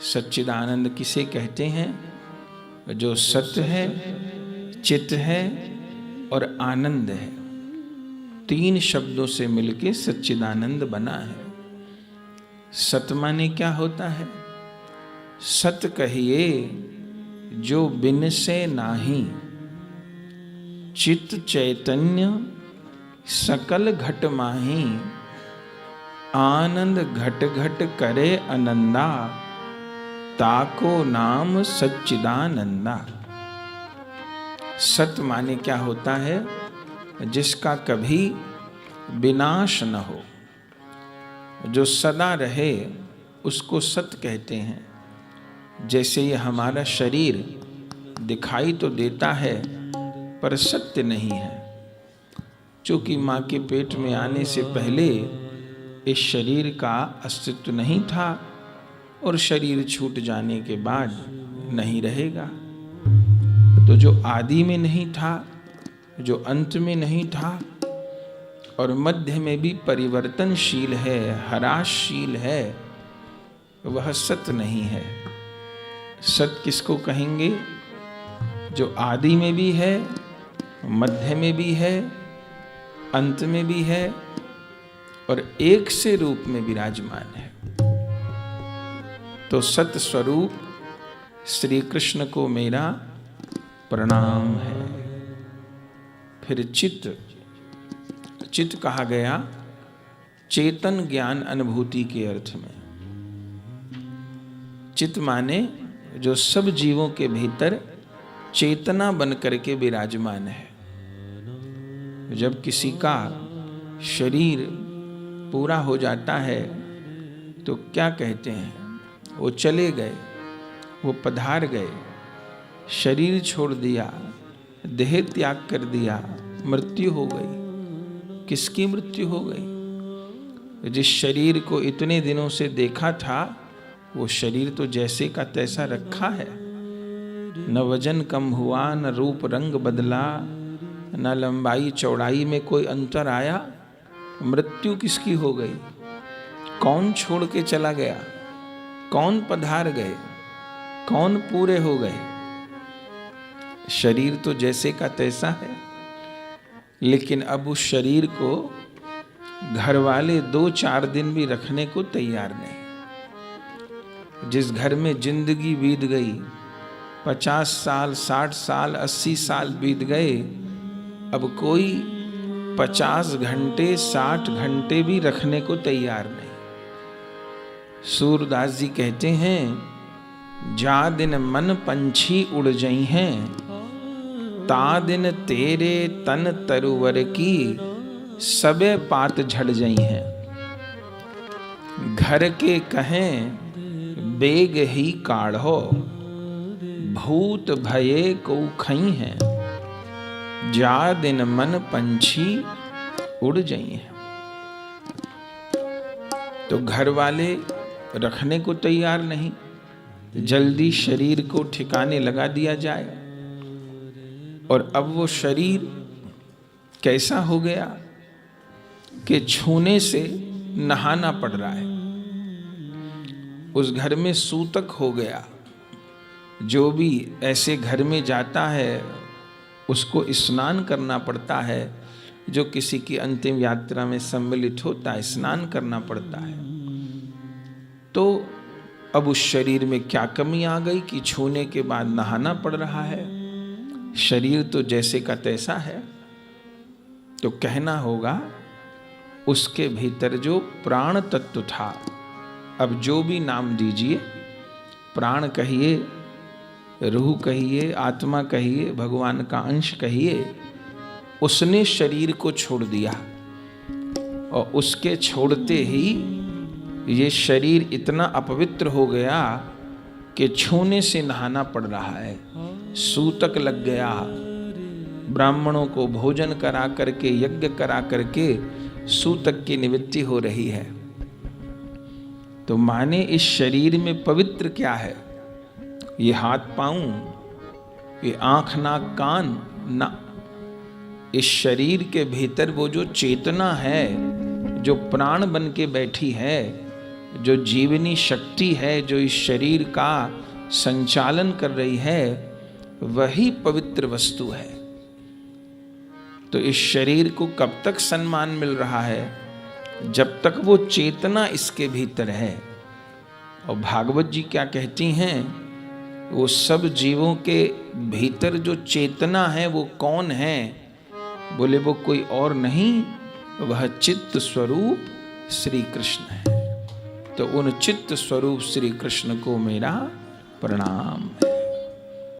सच्चिदानंद किसे कहते हैं? जो सत्य है, चित है और आनंद है, तीन शब्दों से मिलके सच्चिदानंद बना है। सत माने क्या होता है? सत कहिए जो बिन से नाही, चित चैतन्य सकल घट माही, आनंद घट घट करे आनंदा, ताको नाम सच्चिदानंदा। सत माने क्या होता है? जिसका कभी विनाश न हो, जो सदा रहे, उसको सत कहते हैं। जैसे ये हमारा शरीर दिखाई तो देता है पर सत्य नहीं है, क्योंकि माँ के पेट में आने से पहले इस शरीर का अस्तित्व नहीं था और शरीर छूट जाने के बाद नहीं रहेगा। तो जो आदि में नहीं था, जो अंत में नहीं था और मध्य में भी परिवर्तनशील है, ह्रासशील है, वह सत्य नहीं है। सत्य किसको कहेंगे? जो आदि में भी है, मध्य में भी है, अंत में भी है और एक से रूप में विराजमान है। तो सत्य स्वरूप श्री कृष्ण को मेरा प्रणाम है। फिर चित्त, चित्त कहा गया चेतन ज्ञान अनुभूति के अर्थ में। चित्त माने जो सब जीवों के भीतर चेतना बन करके विराजमान है। जब किसी का शरीर पूरा हो जाता है तो क्या कहते हैं? वो चले गए, वो पधार गए, शरीर छोड़ दिया, देह त्याग कर दिया, मृत्यु हो गई। किसकी मृत्यु हो गई? जिस शरीर को इतने दिनों से देखा था, वो शरीर तो जैसे का तैसा रखा है। न वजन कम हुआ, न रूप रंग बदला, न लंबाई चौड़ाई में कोई अंतर आया। मृत्यु किसकी हो गई? कौन छोड़ के चला गया? कौन पधार गए? कौन पूरे हो गए? शरीर तो जैसे का तैसा है, लेकिन अब उस शरीर को घर वाले 2-4 दिन भी रखने को तैयार नहीं। जिस घर में जिंदगी बीत गई, 50 साल, 60 साल, 80 साल बीत गए, अब कोई 50 घंटे, 60 घंटे भी रखने को तैयार नहीं। सूरदास जी कहते हैं, जा दिन मन पंछी उड़ जई हैं, ता दिन तेरे तन तरुवर की, सबे पात झड़ जई हैं। घर के कहें बेग ही काढ़ो, भूत भये को खई हैं, जा दिन मन पंछी उड़ जई हैं। तो घर वाले रखने को तैयार नहीं, जल्दी शरीर को ठिकाने लगा दिया जाए। और अब वो शरीर कैसा हो गया कि छूने से नहाना पड़ रहा है। उस घर में सूतक हो गया। जो भी ऐसे घर में जाता है उसको स्नान करना पड़ता है। जो किसी की अंतिम यात्रा में सम्मिलित होता है, स्नान करना पड़ता है। तो अब उस शरीर में क्या कमी आ गई कि छूने के बाद नहाना पड़ रहा है? शरीर तो जैसे का तैसा है। तो कहना होगा उसके भीतर जो प्राण तत्व था, अब जो भी नाम दीजिए, प्राण कहिए, रूह कहिए, आत्मा कहिए, भगवान का अंश कहिए, उसने शरीर को छोड़ दिया। और उसके छोड़ते ही ये शरीर इतना अपवित्र हो गया कि छूने से नहाना पड़ रहा है। सूतक लग गया। ब्राह्मणों को भोजन करा करके, यज्ञ करा करके सूतक की निवृत्ति हो रही है। तो माने इस शरीर में पवित्र क्या है? ये हाथ पांव, ये आंख नाक कान ना। इस शरीर के भीतर वो जो चेतना है, जो प्राण बन के बैठी है, जो जीवनी शक्ति है, जो इस शरीर का संचालन कर रही है, वही पवित्र वस्तु है। तो इस शरीर को कब तक सम्मान मिल रहा है? जब तक वो चेतना इसके भीतर है। और भागवत जी क्या कहती हैं? वो सब जीवों के भीतर जो चेतना है वो कौन है? बोले वो कोई और नहीं, वह चित्त स्वरूप श्री कृष्ण है। तो उन चित्त स्वरूप श्री कृष्ण को मेरा प्रणाम है।